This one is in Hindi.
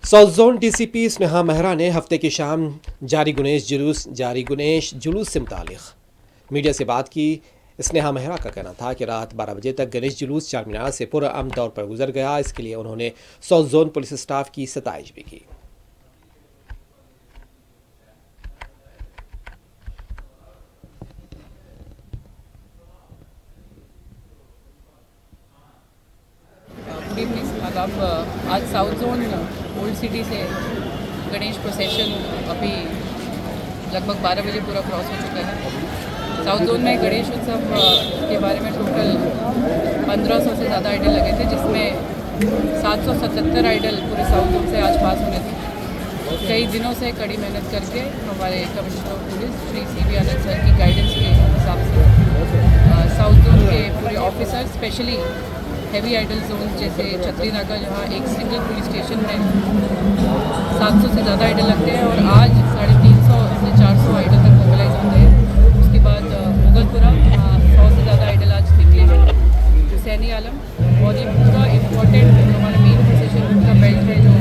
South zone DCP Sneha Mehra ने हफ्ते की शाम जारी गणेश जुलूस से मुतालिक मीडिया से बात की। स्नेहा मेहरा का कहना था कि रात 12 बजे तक गणेश जुलूस चारमीनार से पुरअमन तौर पर गुजर गया। इसके लिए उन्होंने साउथ जोन पुलिस स्टाफ की सताइश भी की। Good evening. आज साउथ जोन ओल्ड सिटी से गणेश प्रोसेशन अभी लगभग 12 बजे पूरा क्रॉस हो चुका है। साउथ जोन में गणेश उत्सव के बारे में टोटल 1500 से ज़्यादा आइडल लगे थे, जिसमें 777 आइडल पूरे साउथ जोन से आज पास होने थे। कई दिनों से कड़ी मेहनत करके हमारे commissioner of police Shri CB Anand sir की गाइडेंस के हिसाब से साउथ जोन के पूरे officer specially heavy idol zone जैसे छतरी नाका, जहाँ एक सिंगल पुलिस स्टेशन में 700 से ज़्यादा आइडल लगते हैं और आज 350 से 400 आइडल तक मोबिलाइज होते हैं। उसके बाद मुगलपुरा 100 से ज़्यादा आइडल आज निकले हैं। हुसैनी आलम और ये पूरा इम्पोर्टेंट हमारा मेन प्रोसेशन का बेल्ट है जो